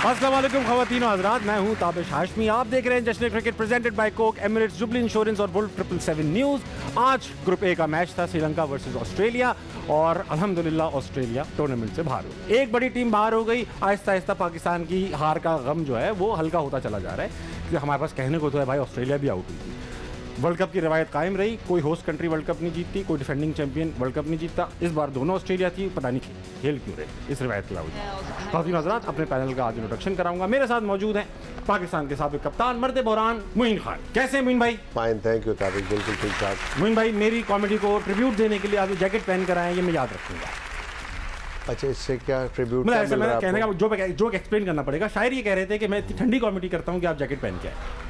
अस्सलाम वालेकुम ख़वातीन और हज़रात, मैं हूँ ताबिश हाशमी। आप देख रहे हैं जश्न cricket presented by Coke, Emirates, Jubilee insurance और वुल्फ 777 न्यूज़। आज ग्रुप ए का मैच था श्रीलंका वर्सेस ऑस्ट्रेलिया और अल्हम्दुलिल्लाह ऑस्ट्रेलिया टूर्नामेंट से बाहर हो गई। एक बड़ी टीम बाहर हो गई। आहिस्ता आहिस्ता पाकिस्तान की हार का गम जो है वो हल्का होता चला जा रहा है, क्योंकि हमारे पास कहने को तो है भाई ऑस्ट्रेलिया भी आउट हुई थी। वर्ल्ड कप की रवायत कायम रही, कोई होस्ट कंट्री वर्ल्ड कप नहीं जीतती, कोई डिफेंडिंग चैंपियन वर्ल्ड कप नहीं जीतता। इस बार दोनों ऑस्ट्रेलिया थी, पता नहीं खेल क्यों रहे इस रवायत के बावजूद। ख़वातीन हज़रात, अपने पैनल का आज इंट्रोडक्शन कराऊंगा। मेरे साथ मौजूद हैं पाकिस्तान के साबिक़ कप्तान मर्द बहरान मोइन खान। कैसे हैं मोइन भाई? फाइन, थैंक यू ताबिश, बिल्कुल ठीक ठाक। मोइन भाई, मेरी कॉमेडी को ट्रिब्यूट देने के लिए आप जैकेट पहन कर आए हैं, ये मैं याद रखूंगा। अच्छा, इससे क्या ट्रिब्यूट? मतलब ऐसा मैंने कहने का जो एक्सप्लेन करना पड़ेगा। शायर ये कह रहे थे कि मैं इतनी ठंडी कॉमेडी करता हूँ कि आप जैकेट पहन के आए।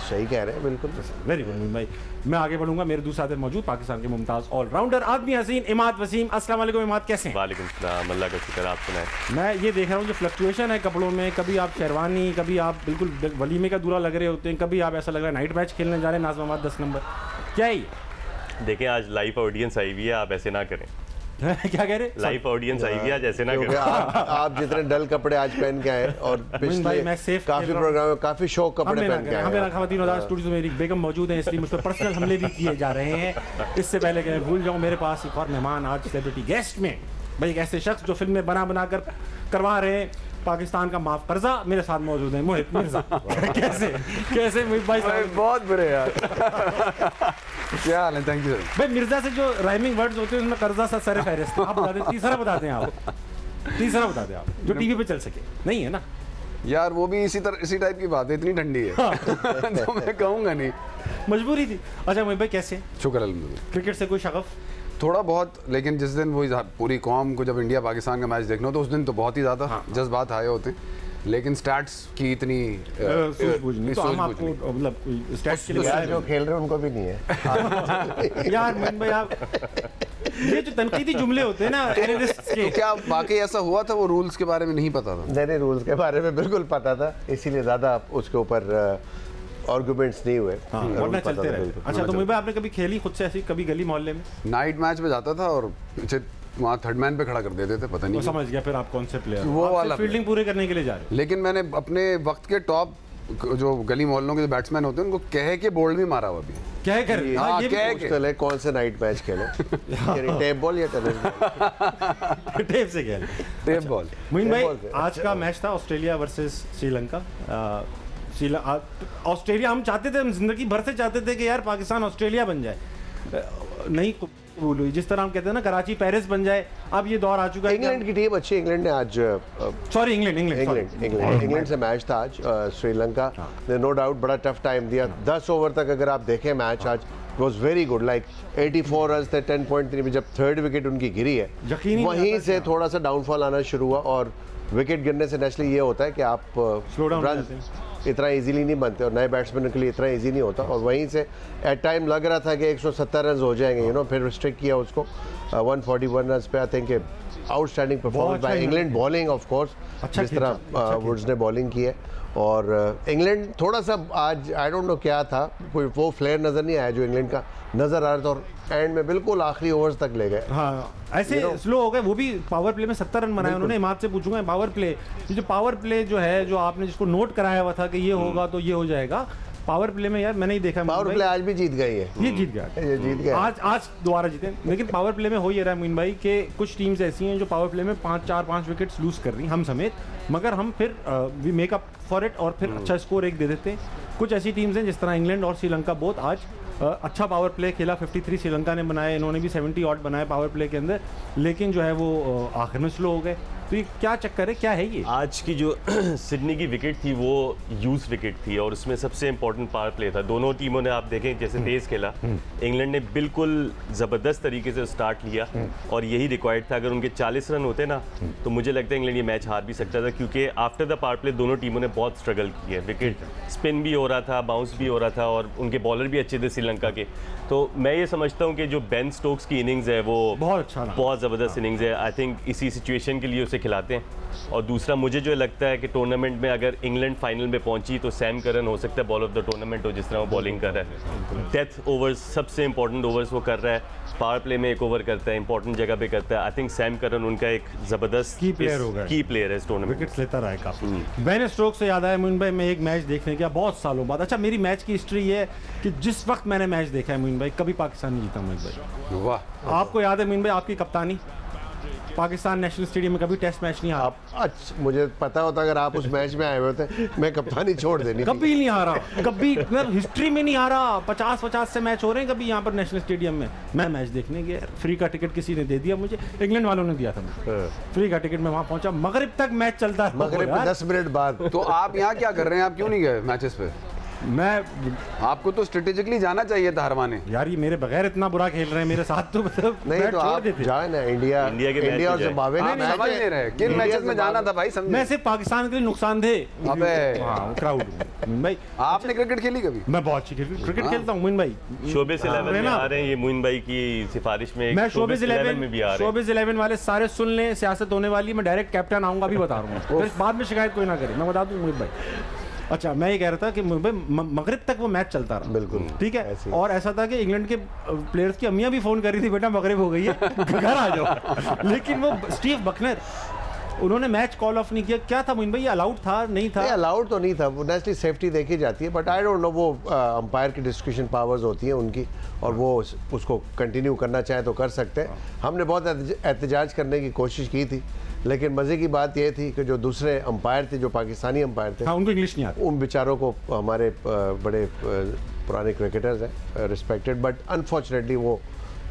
सही कह रहे हैं, बिल्कुल। वेरी गुड मोइन भाई। मैं आगे बढ़ूंगा। मेरे दूसरे साथ मौजूद पाकिस्तान के मुमताज़ ऑलराउंडर आदमी हसीन इमाद वसीम। अस्सलाम वालेकुम इमाद, कैसे हैं? वालेकुम सलाम, अल्लाह का शुक्र, आप सुनाएं। मैं ये देख रहा हूँ जो फ्लक्चुएशन है कपड़ों में, कभी आप शेरवानी, कभी आप बिल्कुल वलीमे का दूल्हा लग रहे होते हैं, कभी आप ऐसा लग रहा है नाइट मैच खेलने जा रहे हैं। नाज़माबाद 10 नंबर क्या है? देखें, आज लाइव ऑडियंस आई हुई है, आप ऐसे ना करें। क्या कह रहे? लाइव ऑडियंस आई हुई है, जैसे ना करें। आप जितने डल कपड़े आज पहन के आए और पिछले काफी प्रोग्राम में काफी शौक कपड़े पहन के आए। हमें ख़वातीन और स्टूडियो में मेरी बेगम मौजूद हैं, इसलिए मुझ पर पर्सनल हमले भी किए जा रहे हैं। इससे पहले कि मैं भूल जाऊँ, मेरे पास एक और मेहमान आज सेलिब्रिटी गेस्ट में, भाई एक ऐसे शख्स जो फिल्में बना कर करवा रहे हैं पाकिस्तान का माफ कर्जा। मेरे साथ मौजूद है मोहित मिर्जा। कैसे मोहित भाई? बहुत बुरे यार। क्या हाल है? थैंक यू भाई। मिर्जा से जो राइमिंग वर्ड्स होते हैं उसमें कर्जा सा सर फहरिस्त। आप बता दें, तीसरा बता दें आप, तीसरा बता दें आप जो टीवी पे चल सके। नहीं है ना यार, वो भी इसी टाइप की बात है, इतनी ठंडी है। तो मैं कहूँगा नहीं, मजबूरी थी। अच्छा मोहित भाई, कैसे? शुक्र अल्हम्दुलिल्लाह। क्रिकेट से कोई शगफ? थोड़ा बहुत, लेकिन जिस दिन वही पूरी कौम को जब इंडिया पाकिस्तान का मैच देखना हो तो उस दिन तो बहुत ही ज़्यादा जज्बात आए होते हैं। लेकिन स्टैट्स की इतनी सूझबूझ नहीं, तो हम आपको मतलब कोई स्टैट्स के लिए जो खेल रहे हैं उनको भी नहीं है। यार मोइन भाई, आप ये जो तनकीदी जुमले होते हैं ना एनालिस्ट्स के, तो क्या वाकई ऐसा हुआ था? वो रूल्स के बारे में नहीं पता था? नहीं, रूल्स के बारे में बिल्कुल पता था, इसीलिए ज़्यादा उसके ऊपर आर्गुमेंट्स नहीं हुए। वरना चलते रहे। अच्छा, तो मोइन भाई आपने कभी खेली खुद से ऐसी कभी गली मोहल्ले में? नाइट मैच में जाता था और पीछे वहाँ थर्ड मैन पे खड़ा कर देते थे, पता नहीं। समझ गया, फिर आप कौन से प्लेयर वो वाला फील्डिंग पूरे करने के लिए जा रहे? लेकिन मैंने अपने वक्त के टॉप जो गली मोहल्लों के जो बैट्समैन होते हैं उनको कह के बोल्ड भी मारा हुआ भी। क्या कर? ये चले कौन से नाइट मैच खेले? टेप बॉल या टेनिस बॉल? टेप से खेले, टेप बॉल। मोइन भाई, आज का मैच था ऑस्ट्रेलिया वर्सेस श्रीलंका। ऑस्ट्रेलिया हम चाहते थे, हम जिंदगी भर से चाहते थे कि यार पाकिस्तान ऑस्ट्रेलिया बन जाए, नहीं कबूल हुई। जिस तरह हम कहते हैं ना कराची पेरिस बन जाए, अब ये दौर आ चुका है। इंग्लैंड की टीम अच्छी, इंग्लैंड ने आज इंग्लैंड से मैच था आज। श्रीलंका ने नो डाउट बड़ा टफ टाइम दिया। 10 ओवर तक अगर आप देखें मैच आज was very good, like 84 run थे 10.3 में। जब थर्ड विकेट उनकी गिरी है, वहीं से थोड़ा सा डाउनफॉल आना शुरू हुआ। और विकेट गिरने से नेचुरली ये होता है कि आप रन इतना इजीली नहीं बनते और नए बैट्समैन के लिए इतना इजी नहीं होता। और वहीं से एट टाइम लग रहा था कि 170 रन हो जाएंगे, फिर रिस्ट्रिक्ट किया उसको 141 रन पे। I think outstanding performance by England. Bowling of course जिस तरह वुड्स ने बॉलिंग की है। और इंग्लैंड थोड़ा सा आज आई डोंट नो क्या था, कोई वो फ्लेयर नज़र नहीं आया जो इंग्लैंड का नज़र आ रहा था। और एंड में बिल्कुल आखिरी ओवर्स तक ले गए। हाँ, ऐसे स्लो हो गए। वो भी पावर प्ले में 70 रन बनाए उन्होंने। इमाद से पूछूंगा, पावर प्ले, ये जो पावर प्ले जो है, जो आपने जिसको नोट कराया हुआ था कि ये होगा तो ये हो जाएगा, पावर प्ले में यार मैंने ही देखा। पावर प्ले आज भी जीत गई है। ये जीत गया, आज दोबारा जीते। लेकिन पावर प्ले में हो ये रहा है मोइन भाई कि कुछ टीम्स ऐसी हैं जो पावर प्ले में 5 विकेट्स लूज कर रही, हम समेत, मगर हम फिर we make up for it और फिर अच्छा स्कोर एक दे देते हैं। कुछ ऐसी टीम्स हैं जिस तरह इंग्लैंड और श्रीलंका बोथ आज अच्छा पावर प्ले खेला। 53 श्रीलंका ने बनाए, इन्होंने भी 70 ऑट बनाए पावर प्ले के अंदर, लेकिन जो है वो आखिर में स्लो हो गए। तो ये क्या चक्कर है, क्या है ये? आज की जो सिडनी की विकेट थी वो यूज विकेट थी और उसमें सबसे इंपॉर्टेंट पावर प्ले था। दोनों टीमों ने आप देखें जैसे तेज खेला। इंग्लैंड ने बिल्कुल ज़बरदस्त तरीके से स्टार्ट लिया और यही रिक्वायर्ड था। अगर उनके 40 रन होते ना तो मुझे लगता है इंग्लैंड ये मैच हार भी सकता था, क्योंकि आफ्टर द पावर प्ले दोनों टीमों ने बहुत स्ट्रगल की है। विकेट स्पिन भी हो रहा था, बाउंस भी हो रहा था और उनके बॉलर भी अच्छे थे श्रीलंका के। तो मैं ये समझता हूँ कि जो बेन स्टोक्स की इनिंग्स है वो बहुत ज़बरदस्त इनिंग्स है। आई थिंक इसी सिचुएशन के लिए उसे से खिलाते हैं। और दूसरा मुझे जो लगता है कि टूर्नामेंट में अगर इंग्लैंड फाइनल में पहुंची तो सैम करन हो सकता है बॉल ऑफ द टूर्नामेंट हो, जिस तरह वो बॉलिंग कर रहा है। डेथ ओवर्स, सबसे इंपॉर्टेंट ओवर्स वो कर रहा है, पावर प्ले में एक ओवर करता है, इंपॉर्टेंट जगह पे करता है। आई थिंक सैम करन उनका एक ज़बरदस्त की प्लेयर होगा, की प्लेयर है इस टूर्नामेंट, विकेट्स लेता रहा है काफी। बेन स्टोक्स से याद आया मुंबई में एक मैच देखने गया बहुत सालों बाद। अच्छा, मेरी मैच की हिस्ट्री ये है कि जिस वक्त मैंने मैच देखा है मुंबई, कभी पाकिस्तान नहीं जीता मुंबई। वाह, आपको याद है मुंबई आपकी कप्तानी पाकिस्तान नेशनल स्टेडियम में कभी टेस्ट मैच नहीं हारा। अच्छा, मुझे पता होता अगर आप उस मैच में आए हुए थे मैं कप्तानी छोड़ देनी थी। कभी नहीं हारा, कभी हिस्ट्री में नहीं हारा। 50-50 से मैच हो रहे हैं कभी यहाँ पर नेशनल स्टेडियम में। मैं मैच देखने गया, फ्री का टिकट किसी ने दे दिया मुझे, इंग्लैंड वालों ने दिया था मुझे फ्री का टिकट। मैं वहाँ पहुंचा, मगरिब तक मैच चलता है। मगरिब 10 मिनट बाद। तो आप यहाँ क्या कर रहे हैं? आप क्यों नहीं गए मैचेस पे? मैं आपको तो स्ट्रेटेजिकली जाना चाहिए था हरवाने। यार ये मेरे बगैर इतना बुरा खेल रहे हैं मेरे साथ, तो मतलब नहीं तो आप जाए ना इंडिया और जिम्बाब्वे आप समझ नहीं रहे किन मैचेस में जाना था भाई? मैं सिर्फ पाकिस्तान के लिए नुकसानदेह। अबे क्राउड मुंबई। आपने क्रिकेट खेली कभी? मैं बहुत अच्छी क्रिकेट खेलता हूँ मुंबई। शोबिस 11 में आ रहे हैं ये मुइन भाई की सिफारिश में। मैं शोबिस 11 में भी आ रहे हैं। शोबिस 11 वाले सारे सुन लें, सियासत होने वाली, मैं डायरेक्ट कैप्टन आऊंगा, अभी बता रहा हूँ, फिर बाद में शिकायत कोई ना करे, मैं बता दूं मुंबई। अच्छा, मैं ये कह रहा था कि मुंबई मगरिब तक वो मैच चलता रहा। बिल्कुल ठीक है। और ऐसा था कि इंग्लैंड के प्लेयर्स की अम्मियां भी फोन कर रही थी, बेटा मगरिब हो गई है घर आ जाओ। लेकिन वो स्टीव बकनर, उन्होंने मैच कॉल ऑफ नहीं किया। क्या था मुंबई, अलाउड था नहीं था? अलाउड तो नहीं था, वो नेशनल सेफ्टी देखी जाती है, बट आई डोंट नो, वो अंपायर की डिस्क्रिप्शन पावर्स होती हैं उनकी, और वो उसको कंटिन्यू करना चाहे तो कर सकते हैं। हमने बहुत एहतजाज करने की कोशिश की थी, लेकिन मज़े की बात यह थी कि जो दूसरे अंपायर थे, जो पाकिस्तानी अंपायर थे, हाँ, उनको इंग्लिश नहीं आती। उन बेचारों को, हमारे बड़े पुराने क्रिकेटर्स हैं रिस्पेक्टेड, बट अनफॉर्चुनेटली वो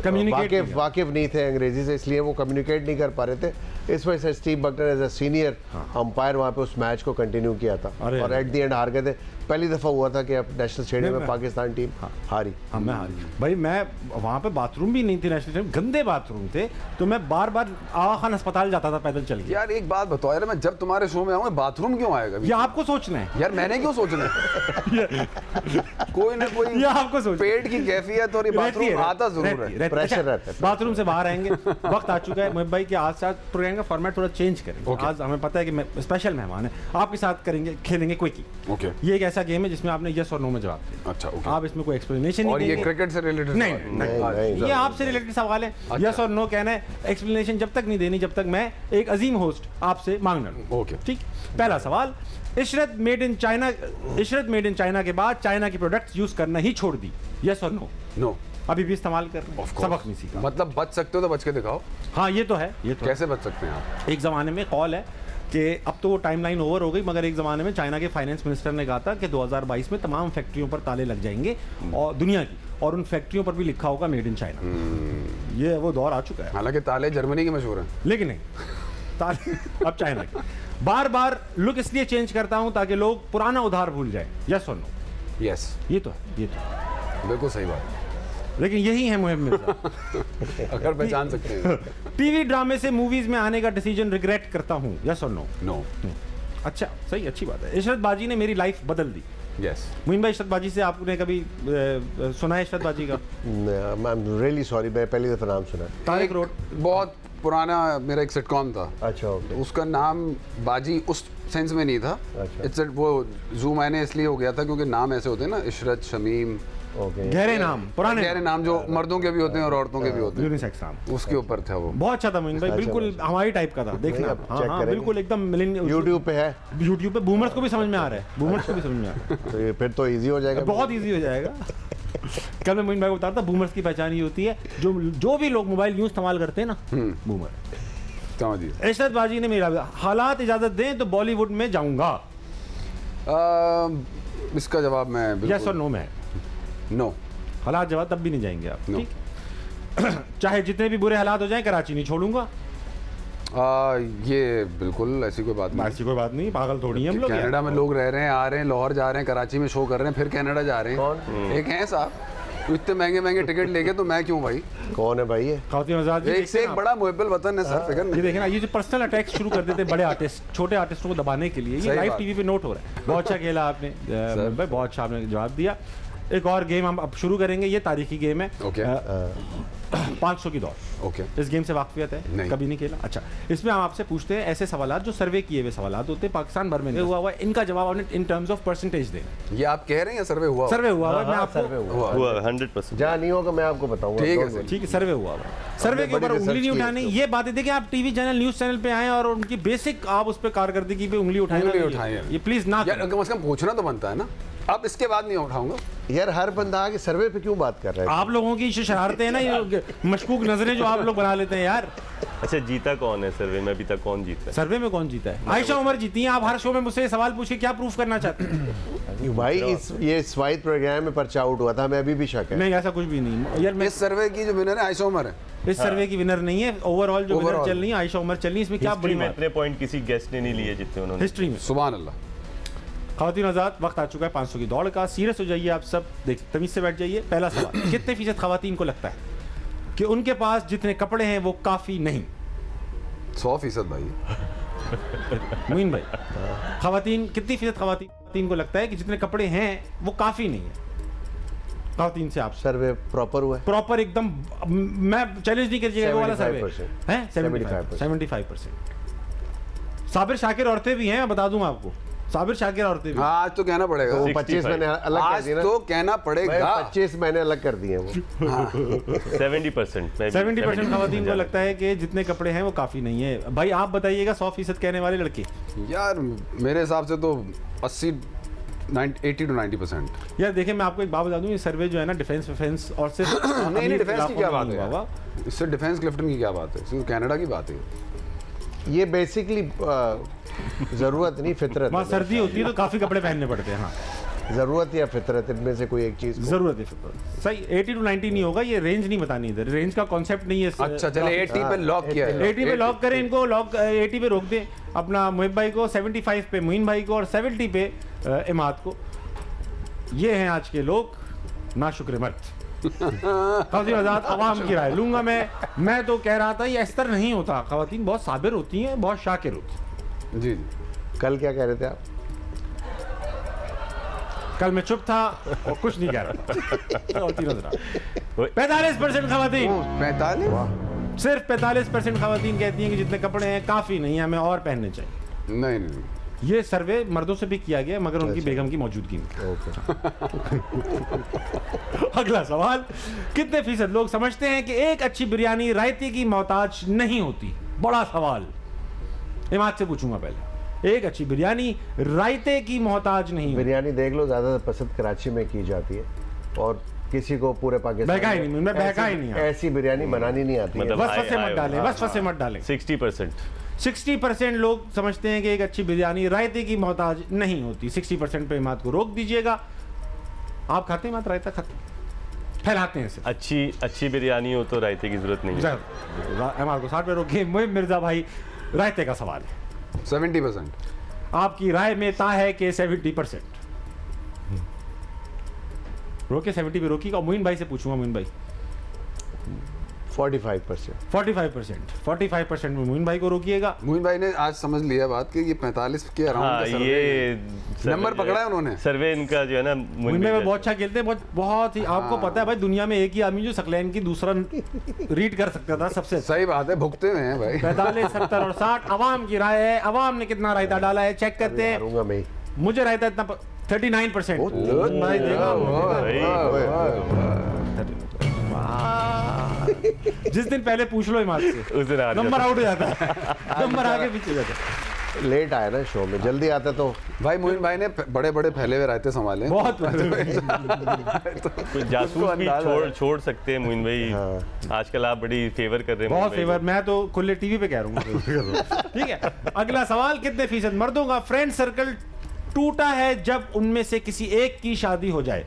वाकिफ नहीं थे अंग्रेजी से, इसलिए वो कम्युनिकेट नहीं कर पा रहे थे। इस वजह से Steve Bucknor as a senior umpire वहाँ पे उस मैच को कंटिन्यू किया था, और एट द एंड हार गए थे। पहली दफ़ा हुआ था कि अब नेशनल स्टेडियम में पाकिस्तान टीम हारी। हाँ, मैं हारी भाई। मैं वहाँ पे बाथरूम भी नहीं थी नेशनल स्टेडियम, गंदे बाथरूम थे, तो मैं बार बार आगा खान अस्पताल जाता था पैदल चल के। यार एक बात बताओ यार, मैं जब तुम्हारे शो में आऊँगा बाथरूम क्यों आएगा? ये आपको सोचना है यार, मैंने क्यों सोचना है? कोई ना कोई आपको सोच, पेट की कैफियत और ये बाथरूम आता जरूर है, प्रेशर रहता है। बाथरूम से बाहर आएंगे, वक्त आ चुका है मुंबई भाई कि आज से प्रोग्राम का फॉर्मेट थोड़ा चेंज करेंगे। आज हमें पता है कि स्पेशल मेहमान है, आपके साथ करेंगे, खेलेंगे क्विकली। ये एक ऐसा गेम है जिसमें आपने यस और नो में जवाब दिया। अच्छा, आप इसमें कोई एक्सप्लेनेशन नहीं देंगे। और ये क्रिकेट से रिलेटेड नहीं, ये आपसे रिलेटेड सवाल है। यस और नो कहना है, एक्सप्लेनेशन जब तक नहीं देनी जब तक मैं एक अजीम होस्ट आपसे मांग ना लूं। ओके, ठीक। पहला सवाल, इशरत मेड इन चाइना के बाद चाइना की प्रोडक्ट्स यूज करना ही छोड़ दी, यस और नो? नो, अभी भी इस्तेमाल कर रहे हैं, सबक नहीं सीखा। मतलब बच सकते हो तो बच के दिखाओ। हाँ, ये तो है, ये तो कैसे बच सकते हैं आप? एक ज़माने में कॉल है कि अब तो वो टाइमलाइन ओवर हो गई, मगर एक ज़माने में चाइना के फाइनेंस मिनिस्टर ने कहा था कि 2022 में तमाम फैक्ट्रियों पर ताले लग जाएंगे और दुनिया की, और उन फैक्ट्रियों पर भी लिखा होगा मेड इन चाइना। ये वो दौर आ चुका है। हालांकि ताले जर्मनी के मशहूर हैं, लेकिन नहीं, ताले अब चाइना के। बार बार लुक इसलिए चेंज करता हूँ ताकि लोग पुराना उधार भूल जाए, यस और नो? यस, ये तो है, ये तो बिल्कुल सही बात। लेकिन यही है मुहिम मिर्जा। अगर पहचान सकते हैं। टीवी ड्रामे से मूवीज में आने का डिसीजन रिग्रेट करता हूँ, यस और नो? नो। अच्छा, सही, अच्छी बात है। इशरत बाजी ने मेरी लाइफ बदल दी। यस। मुइन भाई, इशरत बाजी से आपने कभी सुना है इशरत बाजी का? आई एम रियली सॉरी, मैं पहली दफा नाम सुना। तारिक रोड, बहुत पुराना मेरा एक सिटकॉम था। अच्छा, ओके। उसका नाम बाजी उस सेंस में नहीं था। अच्छा। वो जूम मैंने इसलिए हो गया था क्योंकि नाम ऐसे होते हैं ना, इशरत, शमीम, गहरे नाम, पुराने गहरे नाम जो मर्दों के भी होते हैं और औरतों के भी होते हैं, यूनिसेक्स नाम, उसके ऊपर था। वो बहुत अच्छा था मुइन भाई, बिल्कुल हमारी टाइप का था। देखना, हाँ, बिल्कुल एकदम यूट्यूब पे है, यूट्यूब पे बूमर्स को भी समझ में आ रहा है, बूमर्स को भी समझ में आ रहा है। तो ये फिर तो इजी हो जाएगा, बहुत इजी हो जाएगा। कल मैं मुइन भाई को बता रहा था, बूमर्स की पहचान ये होती है जो भी लोग मोबाइल यूज इस्तेमाल करते हैं ना, बूमर। इशरत बाजी ने मेरा, हालात इजाजत दें तो बॉलीवुड में जाऊंगा। इसका जवाब मैं यस और नो में है। नो। हालात जवाब तब भी नहीं जाएंगे आप, ठीक? चाहे जितने भी बुरे हालात हो जाएं, कराची नहीं छोड़ूंगा। ये बिल्कुल ऐसी कोई बात नहीं, ऐसी कोई बात नहीं, पागल थोड़ी हैं हम लोग। कनाडा में लोग रह रहे हैं, आ रहे हैं, लाहौर जा रहे हैं, कराची में शो कर रहे हैं, फिर कनाडा जा रहे हैं। एक हैं साहब, इतने महंगे महंगे टिकट लेके, तो मैं क्यों भाई? कौन है भाई ये? एक से एक बड़ा मुहब्बल वतन है सर, फिक्र नहीं। ये देखना, ये जो पर्सनल अटैक शुरू कर देते बड़े आर्टिस्ट, छोटे आर्टिस्टों को दबाने के लिए, ये लाइव टीवी पे नोट हो रहा है। बहुत अच्छा खेला आपने, बहुत अच्छा आपने जवाब दिया। एक और गेम हम अब शुरू करेंगे, ये तारीखी गेम है। ओके 500 की दौड़। ओके इस गेम से वाकफियत है? नहीं। कभी नहीं खेला? अच्छा, इसमें हम आपसे पूछते हैं ऐसे सवाल जो सर्वे किए हुए सवाल होते हैं पाकिस्तान भर में हुआ है, इनका जवाब आपने इन टर्म्स ऑफ परसेंटेज दें। ये आप कह रहे हैं या सर्वे हुआ? सर्वे हुआ है, मैं आपको हुआ 100%। जहाँ नहीं होगा मैं आपको बताऊंगा। ठीक है, सर्वे हुआ है। सर्वे के ऊपर उंगली नहीं उठानी, ये बातें देखिए, आप टीवी चैनल न्यूज चैनल पे आए और उनकी बेसिक आप उस पर कारकर्दगी पे उंगली उठाएं, ये प्लीज ना यार, कम से कम पूछना तो बनता है ना। अब इसके बाद नहीं उठाऊंगा यार। हर बंदा आके सर्वे पे क्यों बात कर रहा है? आप लोगों की शरारतें हैं ना, ये मशकूक नजरें जो आप लोग बना लेते हैं यार। अच्छा, जीता कौन है सर्वे में? अभी तक कौन जीता है सर्वे में? कौन जीता है? आयशा उमर जीती हैं। आप हर शो में मुझसे ये सवाल पूछ के क्या प्रूफ करना चाहते हैं? भाई ये स्वाइट प्रोग्राम में पर्चा आउट हुआ था, मैं अभी भी शक है। नहीं, ऐसा कुछ भी नहीं यार। मैं इस सर्वे की जो विनर है आयशा उमर है। इस सर्वे की विनर नहीं है, ओवरऑल जो विनर चल रही है आयशा उमर चल रही है। इसमें क्या बड़ी बात? इतने पॉइंट किसी गेस्ट ने नहीं लिए जितने उन्होंने हिस्ट्री में। सुभान अल्लाह। ख़वातीन आज़ाद, वक्त आ चुका है 500 की दौड़ का। सीरियस हो जाइए आप सब, देख तमीज़ से बैठ जाइए। पहला सवाल, कितने फीसद ख़वातीन को लगता है कि उनके पास जितने कपड़े हैं वो काफ़ी नहीं? 100% भाई। मुइन भाई, ख़वातीन कितनी फीसद ख़वातीन को लगता है कि जितने कपड़े हैं वो काफ़ी नहीं है? ख़वातीन से आप सर्वे प्रॉपर हुआ है? प्रॉपर एकदम, मैं चैलेंज नहीं कीजिएगा वो वाला सर्वे 75% है। 75%। साबिर शाकिर औरतें भी हैं, मैं बता दूं आपको। साबिर शाकिर औरतें भी। आज तो कहना पड़ेगा। तो 25 मैंने अलग कर आज दिया ना। तो कहना पड़ेगा। 25 मैंने अलग कर दिए वो। 70%। 70% ख़वातीन को लगता है कि जितने कपड़े हैं वो काफ़ी नहीं है। भाई आप बताइएगा, 100% कहने वाले लड़के। यार मेरे हिसाब से तो 80 to 90%। यार देखिए, मैं आपको एक बात बता दूं, ये सर्वे जो है ना डिफेंस और सिर्फ नहीं, डिफेंस की क्या बात है बाबा? इससे डिफेंस क्लिफ्टन की क्या बात है? सिर्फ कनाडा की बात है। ये बेसिकली जरूरत नहीं, फितरत वहाँ है। सर्दी होती है तो काफ़ी कपड़े पहनने पड़ते हैं। हाँ, जरूरत या फितरत, इनमें से कोई एक चीज जरूरत है फितरत। सही 80 to 90 नहीं होगा, ये रेंज नहीं बतानी इधर, रेंज का कॉन्सेप्ट नहीं है। अच्छा चले 80 पे लॉक किया है। 80 पे लॉक करें इनको, लॉक 80 पे रोक दें अपना मुहिब भाई को, 75 पे मुइन भाई को और 70 पे इमाद को। ये हैं आज के लोग, नाशुक्र मर्द। ख़वातीन आज़ाद, अवाम की राय लूंगा मैं तो कह रहा था ये अस्तर नहीं होता। ख़वातीन बहुत साबिर होती हैं, बहुत शाकिर होती हैं। जी। कल क्या कह रहे थे आप? कल मैं चुप था और कुछ नहीं कह रहा था। 45% ख़वातीन, 45? सिर्फ 45% ख़वातीन कहती हैं कि जितने कपड़े हैं काफ़ी नहीं है, हमें और पहनने चाहिए। नहीं। ये सर्वे मर्दों से भी किया गया मगर उनकी बेगम की मौजूदगी में। अगला सवाल, कितने फीसद लोग समझते हैं कि एक अच्छी बिरयानी रायते की मोहताज नहीं होती? बड़ा सवाल, इमाद से पूछूंगा पहले। एक अच्छी बिरयानी रायते की मोहताज नहीं होती? बिरयानी देख लो, ज्यादा पसंद कराची में की जाती है और किसी को पूरे पाकिस्तान बहका ही नहीं, मैं बहका ही नहीं। ऐसी बिरयानी बनानी नहीं आती है। बस फंसे मत डालें, बस फंसे मत डालें। 60% लोग समझते हैं कि एक अच्छी बिरयानी रायते की मोहताज नहीं होती। 60% पे इमाद को रोक दीजिएगा। आप खाते हैं इमाद रायता? खाते, फैलाते हैं सिर्फ। अच्छी बिरयानी हो तो रायते की जरूरत नहीं है। इमाद को 60 पे रोकिए। मुहिब मिर्जा भाई, रायते का सवाल है। 70%। आपकी राय में ता है कि 70%। रोके 70 पे रोकिएगा। मुइन भाई से पूछूंगा, मुइन भाई 45%। 45% में मुइन भाई को रोकिएगा। मुइन भाई ने आज समझ लिया बात कि ये 45 के अराउंड का सर्वे, ये नंबर पकड़ा है उन्होंने। सर्वे इनका जो है ना, मुइन भाई बहुत अच्छा खेलते हैं, बहुत ही। आपको पता है भाई, दुनिया में एक ही आदमी जो सकलैन की दूसरा रीड कर सकता था सबसे। सही बात है, भुगते हुए हैं भाई। 45, 70 और 60 अवाम की राय है। अवाम ने कितना रायता डाला है चेक करते हैं। मुझे रायता इतना 39%। भाई देखा, जिस दिन पहले पूछ लो इमाद से, उस दिन नंबर आउट हो जाता है, नंबर आगे पीछे जाता है। लेट आया ना शो में, जल्दी आता तो। भाई मुइन भाई ने बड़े बड़े फैले हुए रहते संभाले बहुत। जासूस भी छोड़ सकते हैं मुइन भाई। आजकल आप बड़ी फेवर कर रहे हैं। बहुत फेवर, मैं तो खुले टीवी पे कह रहा हूँ। ठीक है, अगला सवाल, कितने फीसद मर्दों का फ्रेंड सर्कल टूटा है जब उनमें से किसी एक की शादी हो जाए?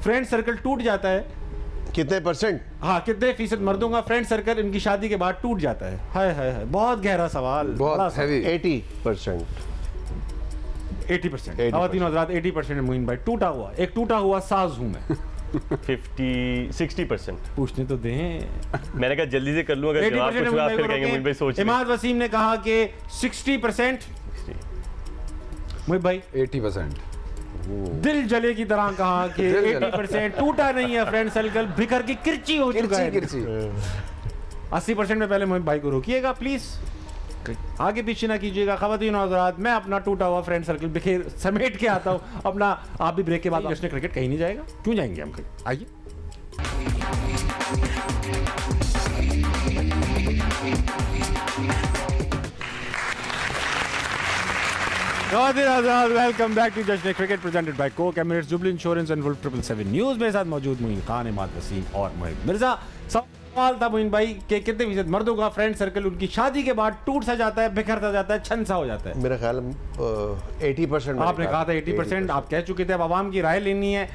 फ्रेंड सर्कल टूट जाता है कितने %? हाँ, कितने फीसद मर्दों का फ्रेंड सर्कल इनकी शादी के बाद टूट जाता है? हाय हाय हाय, बहुत गहरा सवाल, बहुत हैवी। 80%। 80%। ख़वातीन हज़रात, 80% है। मुइन भाई, टूटा हुआ, एक टूटा हुआ साज हूँ मैं। 60% पूछने तो दें। मैंने कहा जल्दी से कर लूँ, अगर जवाब पूछूंगा आप फिर कहेंगे मुइन भाई सोच। इमाद वसीम ने कहा कि 60%। मुइन भाई 80%। दिल जले की तरह कहा कि 80% टूटा नहीं है फ्रेंड सर्कल, बिखर की किरची हो चुका है। 80% में पहले मोहित भाई को रोकिएगा प्लीज, आगे पीछे ना कीजिएगा। ख़वातीन और हज़रात, मैं अपना टूटा हुआ फ्रेंड सर्कल बिखेर समेट के आता हूँ अपना। आप भी ब्रेक के बाद जश्न क्रिकेट कहीं नहीं जाएगा, क्यों जाएंगे हम कहीं, आइए। Welcome back to Jashn cricket presented by Coke Emirates, Jubilee insurance and Wolf 777 news. मेरे साथ मौजूद मोइन खान, इमाद वसीम और मोहित मिर्जा। सवाल था मोइन भाई के कितने फीसद मर्दों का फ्रेंड सर्कल उनकी शादी के बाद टूट सा जाता है, बिखरता जाता है, छन सा हो जाता है? मेरा ख्याल 80%। आपने कहा था 80%, आप कह चुके थे, अब आवाम की राय लेनी है।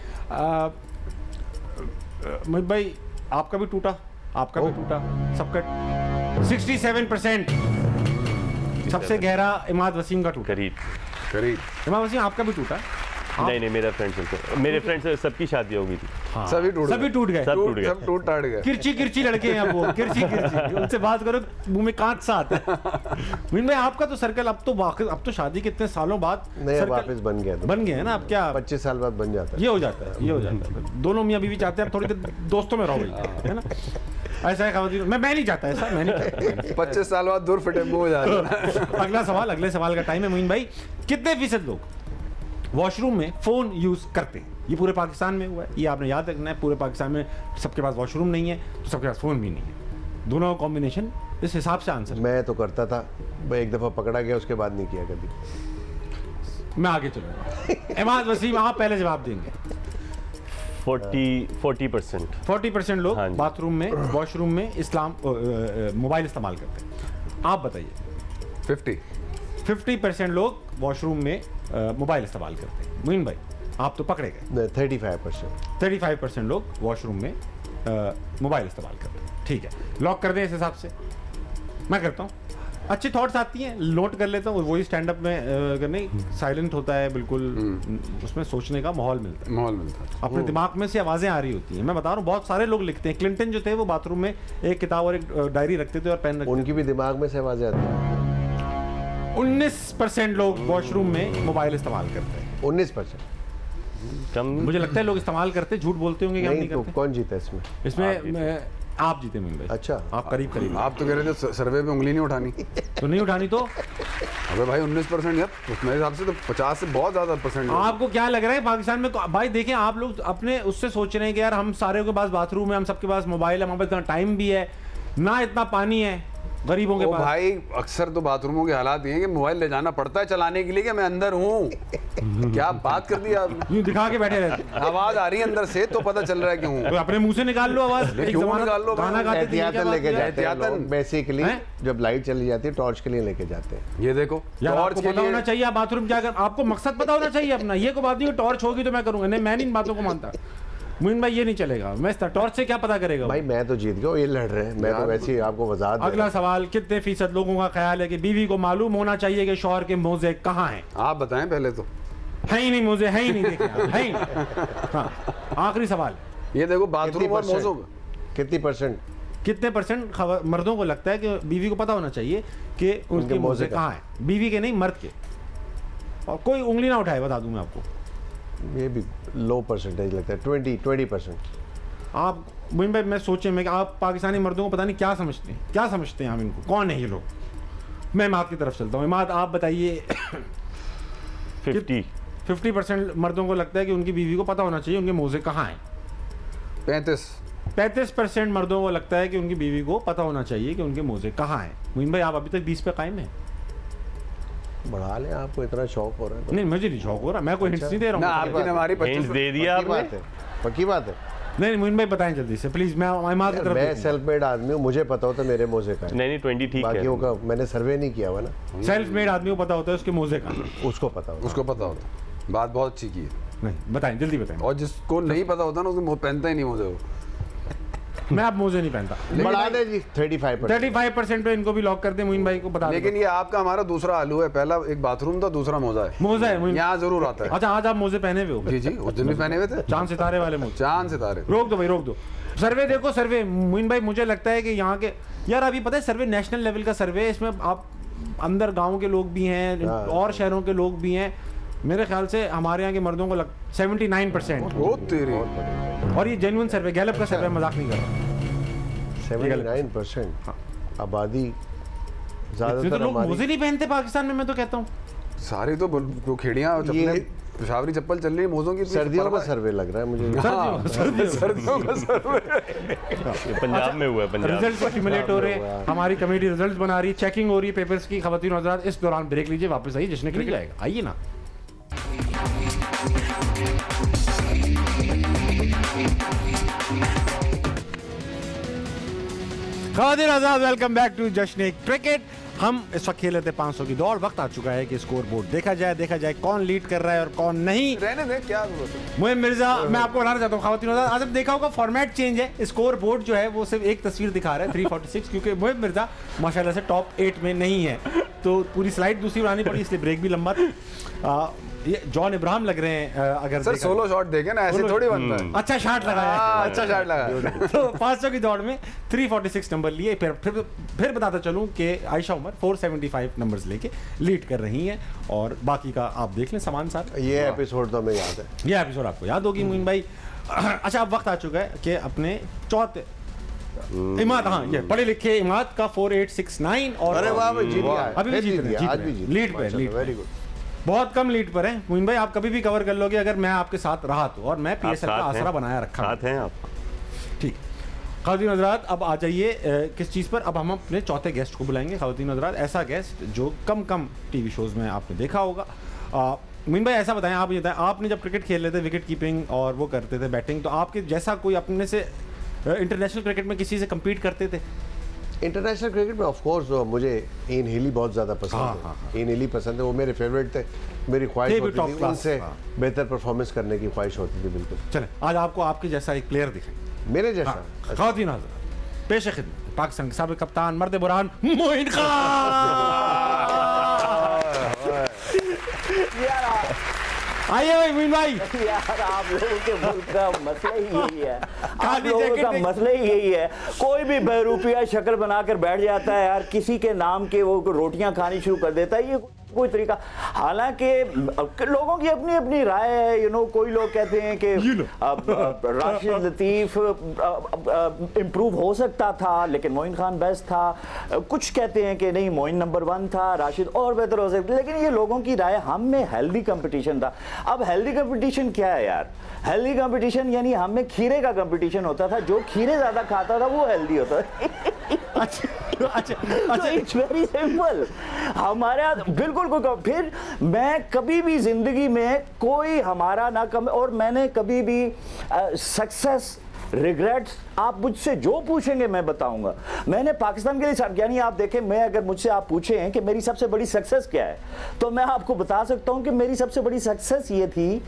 मोहित भाई आपका भी टूटा, आपका भी टूटा, सबका 67%। सबसे गहरा इमाद वसीम का टूटा। करीब इमाद वसीम आपका भी टूटा? नहीं, मेरा मेरे फ्रेंड सबकी शादी हो गई थी। हाँ। सभी टूट गए, सब टूट टाट गए। किरची लड़के हैं वो, किरची उनसे बात करो मुंह में कांच सा आता है। भाई आपका तो सर्कल अब तो शादी के इतने सालों बाद वापस बन गए हैं ना। अब क्या 25 साल बाद बन जाता है? ये हो जाता है। दोनों मियाँ बीवी चाहते हैं अब थोड़ी देर दोस्तों में रहो भाई, है ना? ऐसा है ख़वातीन, मैं नहीं चाहता ऐसा, मैं नहीं चाहता। 25 साल बाद दूर फटे मुंह हो जाता है। अगले सवाल का टाइम है मोइन भाई। कितने फीसद लोग वॉशरूम में फोन यूज करते हैं? ये पूरे पाकिस्तान में हुआ है, ये आपने याद रखना है। पूरे पाकिस्तान में सबके पास वॉशरूम नहीं है तो सबके पास फोन भी नहीं है, दोनों का कॉम्बिनेशन, इस हिसाब से आंसर। मैं तो करता था, मैं एक दफा पकड़ा गया, उसके बाद नहीं किया कभी। मैं आगे चलूंगा। इमाद वसीम आप पहले जवाब देंगे। 40% लोग बाथरूम में, वॉशरूम में मोबाइल इस्तेमाल करते हैं। आप बताइए। 50% लोग वॉशरूम में मोबाइल इस्तेमाल करते हैं। मोइन भाई आप तो पकड़े गए। 35% लोग वॉशरूम में मोबाइल इस्तेमाल करते हैं। ठीक है, लॉक कर दें इस हिसाब से। मैं करता हूँ, अच्छी थॉट्स आती हैं, नोट कर लेता हूँ। वही स्टैंड अप में नहीं, साइलेंट होता है बिल्कुल, उसमें सोचने का माहौल मिलता है। अपने दिमाग में से आवाज़ें आ रही होती हैं। मैं बता रहा हूँ बहुत सारे लोग लिखते हैं। क्लिंटन जो थे वो बाथरूम में एक किताब और एक डायरी रखते थे और पेन रखते थे। उनकी भी दिमाग में से आवाज़ें आती हैं। 19% लोग वॉशरूम में मोबाइल इस्तेमाल करते हैं। 19%? कम मुझे लगता है लोग इस्तेमाल करते, झूठ बोलते होंगे कि हम नहीं करते। कौन जीता इसमें? आप जीते मोइन भाई। अच्छा, आप करीब। आप तो कह रहे थे सर्वे में उंगली नहीं उठानी। तो नहीं उठानी तो अबे भाई 19% यार, मेरे हिसाब से तो 50 से बहुत ज्यादा परसेंट। आपको क्या लग रहा है पाकिस्तान में? भाई देखें, आप लोग अपने उससे सोच रहे हैं कि यार हम सारे के पास बाथरूम है, हम सबके पास मोबाइल है, हमारे पास इतना टाइम भी है ना, इतना पानी है गरीबों के पास। भाई अक्सर तो बाथरूमों के हालात ये हैं कि मोबाइल ले जाना पड़ता है चलाने के लिए कि मैं अंदर हूँ। क्या बात कर दी आप, यूं दिखा के बैठे रहते हैं। आवाज आ रही है अंदर से तो पता चल रहा है कि हूँ। तो अपने मुंह से निकाल लो आवाज, क्यों निकाल लो? गाना गाते थे लेके जाते हैं बेसिकली, जब लाइट चली जाती है टॉर्च के लिए लेके जाते हैं। ये देखो टॉर्च पता होना चाहिए आप बाथरूम क्या कर, आपको मकसद पता होना चाहिए अपना। ये को बात नहीं टॉर्च होगी तो मैं करूंगा, नहीं मैं इन बातों को मानता। मोइन भाई ये नहीं चलेगा, मैं टॉर्च से क्या पता करेगा भाई? मैं तो जीत गया, ये लड़ रहे हैं, मैं तो वैसे ही आपको वजाहत। अगला सवाल, कितने फीसद लोगों का ख्याल है कि बीवी को मालूम होना चाहिए कि शौहर के मोजे कहाँ हैं? आप बताएं पहले तो। है ही नहीं मोजे, है ही नहीं, देखें है ही नहीं। हाँ, आखिरी सवाल, ये देखो बाथरूम और मोजों कितने परसेंट मर्दों को लगता है कि बीवी को पता होना चाहिए कि उनके मोजे कहाँ हैं? बीवी के नहीं, मर्द के। और कोई उंगली ना उठाए, बता दूं मैं आपको। ये भी लो परसेंटेज लगता है, 20%। आप मोइन भाई मैं सोचे मैं कि आप पाकिस्तानी मर्दों को पता नहीं क्या समझते हैं हम इनको, कौन है ये लोग? मैं इमाद की तरफ चलता हूँ। इमाद आप बताइए। 50% मर्दों को लगता है कि उनकी बीवी को पता होना चाहिए उनके मोजे कहाँ हैं। 35% मर्दों को लगता है कि उनकी बीवी को पता होना चाहिए कि उनके मोजे कहाँ हैं। मोइन भाई आप अभी तक 20 पे कायम हैं। बढ़ा लें, आपको इतना शौक हो रहा है? नहीं मुझे नहीं शौक हो रहा, मैं कोई हिंट्स नहीं दे रहा हूँ। आपकी हमारी दे दिया आपने, पक्की बात है। नहीं मोइन भाई बताएं जल्दी से प्लीज। मैं सेल्फ मेड आदमी हूँ, मुझे पता होता मेरे मोजे का। नहीं 20 ठीक है, बाकियों का मैंने सर्वे नहीं किया हुआ ना। सेल्फ मेड आदमी को पता होता है उसके मोजे का, उसको पता होता। बात बहुत अच्छी की है। नहीं बताएं, जल्दी बताएं। और जिसको नहीं पता होता ना उसको पहनता ही नहीं मोजे वो। मैं आप मोजे नहीं पहनता। बढ़ा दे जी 35% पे इनको भी लॉक कर दे। मोइन भाई को बता। लेकिन ये आपका हमारा दूसरा आलू है, पहला एक बाथरूम था, दूसरा मोजा है। यहाँ जरूर आता है। अच्छा आज आप मोजे पहने हुए हो? जी उस दिन भी पहने हुए थे, चांद सितारे वाले मोजे। चांद सितारे। रोक दो भाई, रोक दो। सर्वे देखो, सर्वे मोइन भाई मुझे लगता है कि यहाँ के यार अभी पता है सर्वे नेशनल लेवल का सर्वे है, इसमें आप अंदर गाँव के लोग भी हैं और शहरों के लोग भी हैं। मेरे ख्याल से हमारे यहाँ के मर्दों को 79%। वो तेरी, और ये जेन्युइन सर्वे, गैलप का सर्वे, मजाक नहीं कर रहा। 79% आबादी, ज्यादातर लोग मोजे नहीं पहनते पाकिस्तान में, मैं तो कहता हूँ। सारी तो खेड़ियाँ चप्पलें, पेशावरी चप्पल चल रही है मोजों की। सर्दियों का सर्वे लग रहा है मुझे। सर्दियों का सर्वे पंजाब में हुआ है। पंजाब रिजल्ट एक्यूमुलेट हो रहे हैं, हमारी कमेटी रिजल्ट बना रही है, चेकिंग हो रही है पेपर्स की। ख़वातीन और हज़रात, इस दौरान ब्रेक लीजिए, वापस आइए, जश्न क्रिकेट आएगा, आइए ना। ख़वातीन आज़ाद, welcome back to Jashn cricket. हम इस वक्त खेल लेते 500 की दौड़। वक्त आ चुका है कि स्कोर बोर्ड देखा जाए कौन लीड कर रहा है और कौन नहीं। रहने दे, क्या मोइन मिर्जा, मैं आपको बताना चाहता हूँ ख़वातीन आज़ाद, आज अब देखा होगा फॉर्मेट चेंज है। स्कोर बोर्ड जो है वो सिर्फ एक तस्वीर दिखा रहा है 346, क्योंकि मोइन मिर्जा माशाल्लाह से टॉप 8 में नहीं है, तो पूरी स्लाइड दूसरी बनानी पड़ी, इसलिए ब्रेक भी लंबा था। ये जॉन इब्राहिम लग रहे हैं। अगर सर सोलो शॉट देखे ना, ऐसे थोड़ी बनता है। अच्छा शॉट लगाया, अच्छा शॉट लगाया। तो 500 की दौड़ में 346 नंबर लिए। फिर बताता चलूं कि आयशा उमर 475 नंबर्स लेके लीड कर रही हैं, और बाकी का आप देख लें सामान साथ। ये एपिसोड तो हमें याद है, ये एपिसोड आपको याद होगी मोइन भाई। अच्छा, अब वक्त आ चुका है कि अपने चौथे इमाद, हाँ ये पढ़े लिखे इमाद का 4869, और अरे वाह भाई, जीत गया, अभी भी जीत रहे, आज भी जीत, लीड पे, वेरी गुड। बहुत कम लीड पर है मोइन भाई, आप कभी भी कवर कर लोगे अगर मैं आपके साथ रहा तो, और मैं पीएसएल का आसरा बनाया रखा साथ हैं आप। ठीक। ख़वातीन हज़रात, अब आ जाइए किस चीज़ पर। अब हम अपने चौथे गेस्ट को बुलाएंगे। ख़वातीन हज़रात, ऐसा गेस्ट जो कम टीवी शोज़ में आपने देखा होगा। मोइन भाई ऐसा बताएं, आप ये बताएं, आपने जब क्रिकेट खेल रहे थे, विकेट कीपिंग और वो करते थे बैटिंग, तो आपके जैसा कोई अपने से इंटरनेशनल क्रिकेट में किसी से कम्पीट करते थे? इंटरनेशनल क्रिकेट में ऑफ कोर्स मुझे इयान हीली बहुत ज़्यादा पसंद है। इयान हीली पसंद है, वो मेरे फेवरेट थे। मेरी ख्वाहिश होती थी उनसे बेहतर परफॉर्मेंस करने की ख्वाहिश होती थी। बिल्कुल। चलें, आज आपको आपके जैसा एक प्लेयर दिखाएं, मेरे जैसा। ख़वातीन हज़रात, पेश खिदमत पाकिस्तान के साबिक़ कप्तान, मर्द बुरहान, मोइन खान। आइए भाई मोइन भाई। यार आप लोगों के मुल्क का मसला ही यही है, आप लोगों का मसला ही यही है। कोई भी बहरूपिया शक्ल बनाकर बैठ जाता है यार, किसी के नाम के वो रोटियां खानी शुरू कर देता है। ये कोई तरीका, हालांकि लोगों की अपनी अपनी राय है। कोई लोग कहते हैं कि राशिद लतीफ इम्प्रूव हो सकता था लेकिन मोइन खान बेस्ट था। कुछ कहते हैं कि नहीं, मोइन नंबर 1 था, राशिद और बेहतर हो सकता। लेकिन ये लोगों की राय। हम में हेल्दी कंपटीशन था। अब हेल्दी कंपटीशन क्या है यार? हेल्दी कंपटीशन यानी हम में खीरे का कंपटीशन होता था, जो खीरे ज्यादा खाता था वो हेल्दी होता था। अच्छा, इट्स वेरी सिंपल। हमारा बिल्कुल फिर मैं कभी भी जिंदगी में कोई हमारा ना कम, और मैंने कभी भी सक्सेस रिग्रेट्स आप मुझसे जो पूछेंगे मैं बताऊंगा। मैंने पाकिस्तान के लिए, यानी आप देखें, मैं अगर मुझसे आप पूछें कि मेरी सबसे बड़ी सक्सेस क्या है, तो मैं आपको बता सकता हूं कि मेरी सबसे बड़ी सक्सेस ये थी,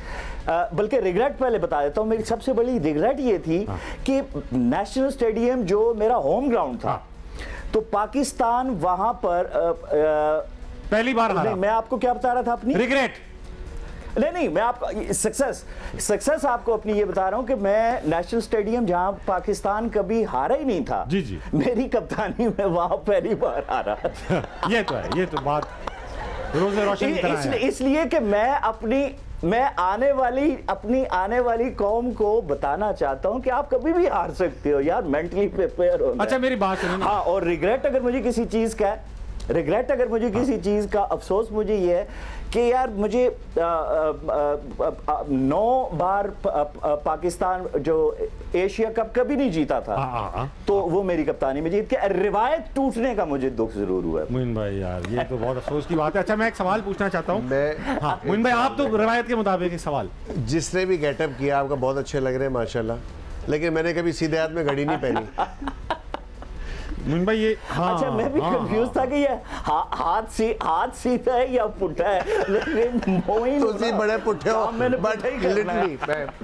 बल्कि रिग्रेट पहले बता देता हूं। मेरी सबसे बड़ी रिग्रेट ये थी कि नेशनल स्टेडियम जो मेरा होम ग्राउंड था, तो पाकिस्तान वहां पर पहली बार हारा। मैं आपको क्या बता रहा था अपनी रिग्रेट? नहीं, मैं आपको सक्सेस आपको अपनी ये बता रहा हूं कि मैं नेशनल स्टेडियम जहां पाकिस्तान कभी हारा ही नहीं था, जी मेरी कप्तानी में वहां पहली बार हारा। ये तो है, ये तो बात रोज़े रोशन की तरह है। इसलिए कि मैं अपनी आने वाली कौम को बताना चाहता हूं कि आप कभी भी हार सकते हो यार, मेंटली प्रिपेयर हो। अच्छा, मेरी बात सुनिए। हाँ, और रिग्रेट अगर मुझे किसी चीज का अफसोस मुझे ये है कि यार मुझे 9 बार पाकिस्तान जो एशिया कप कभी नहीं जीता था, तो वो मेरी कप्तानी में जीत के रिवायत टूटने का मुझे दुख जरूर हुआ है। मोइन भाई यार, ये तो बहुत अफसोस की बात है। अच्छा, मैं एक सवाल पूछना चाहता हूँ। मोइन भाई, आप तो रिवायत के मुताबिक एक सवाल, जिसने भी गेटअप किया आपका बहुत अच्छे लग रहे हैं माशाल्लाह, लेकिन मैंने कभी सीधे हाथ में घड़ी नहीं पहनी। मोइन भाई ये अच्छा, मैं भी कंफ्यूज था कि ये हाथ सीधा है या पुट्ठा है, लेकिन मोइन तो बड़े पुट्ठे हो, but literally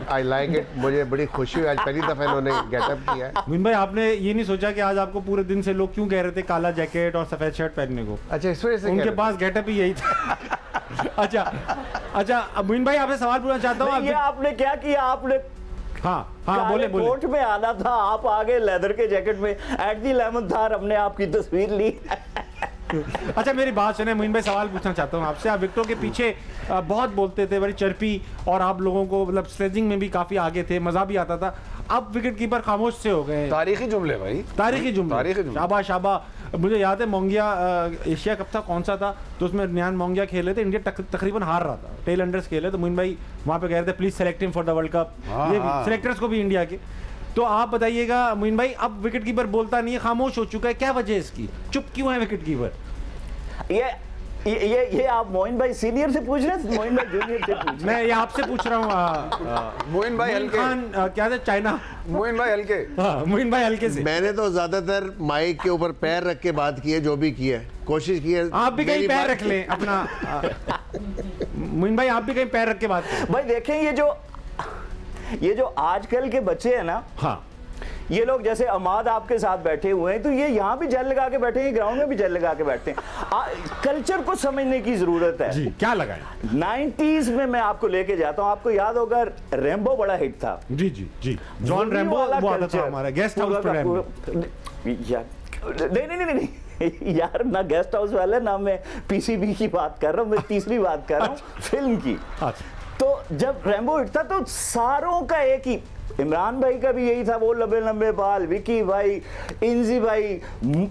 I like it. मुझे बड़ी खुशी हुई आज पहली दफा इन्होंने गेटअप किया है। मोइन भाई, आपने ये नहीं सोचा कि आज आपको पूरे दिन से लोग क्यों कह रहे थे काला जैकेट और सफेद शर्ट पहनने को? अच्छा, इस वजह से उनके पास गेटअप ही यही था। अच्छा, मोइन भाई आपसे सवाल पूछना चाहता हूँ। ये आपने क्या किया? आपने बोले कोट में आना था, आप आगे लेदर के जैकेट में एट दी लेमन थार हमने आपकी तस्वीर ली। अच्छा मेरी बात सुने मोइन भाई, सवाल पूछना चाहता हूँ आपसे। आप विकेटों के पीछे बहुत बोलते थे, बड़ी चर्पी, और आप लोगों को मतलब स्लेजिंग में भी काफी आगे थे, मजा भी आता था। अब विकेट कीपर खामोश से हो गए। तारीखी जुमले भाई, तारीखी जुमले, शाबा शाबा। मुझे याद है मोंगिया एशिया कप था, कौन सा था, तो उसमें रियान मोंगिया खेले थे, इंडिया तकरीबन हार रहा था, टेल अंडर्स खेले, तो मोइन भाई वहाँ पे कह रहे थे please select him for the world cup, ये सिलेक्टर्स को भी इंडिया के। तो आप बताइएगा मोइन भाई, अब विकेट कीपर बोलता नहीं है, खामोश हो चुका है, क्या वजह है इसकी, चुप क्यों है विकेट कीपर? ये आप मोइन भाई सीनियर से पूछ रहे हैं, मोइन भाई जूनियर से पूछ रहे हैं? मैं ये आपसे पूछ रहा हूँ। मोइन भाई हल्के, क्या था, चाइना, मोइन भाई हल्के। मोइन भाई हल्के से। मैंने तो ज्यादातर माइक के ऊपर पैर रख के बात की है, जो भी की है, कोशिश की है। आप भी कहीं पैर रख लें अपना। मोइन भाई आप भी कहीं पैर रख के बात करें। भाई देखें, ये जो आजकल के बच्चे हैं ना, हाँ, ये लोग जैसे अमाद आपके साथ बैठे हुए हैं, तो ये यहाँ भी जेल लगा के बैठे हैं, ग्राउंड में भी जेल लगा के बैठते हैं। कल्चर को समझने की जरूरत है जी। क्या लगा 90s में मैं आपको लेके जाता हूँ, आपको याद होगा रैम्बो बड़ा हिट था। जी जी जी, जॉन रैम्बो वो आता था हमारा गेस्ट हाउस प्रोग्राम। नहीं यार, ना गेस्ट हाउस वाले, ना मैं पीसीबी की बात कर रहा हूँ, मैं तीसरी बात कर रहा हूँ, फिल्म की। तो जब रैम्बो हिट था तो सारों का एक ही, इमरान भाई का भी यही था, वो लंबे लंबे बाल, विकी भाई, इंजी भाई,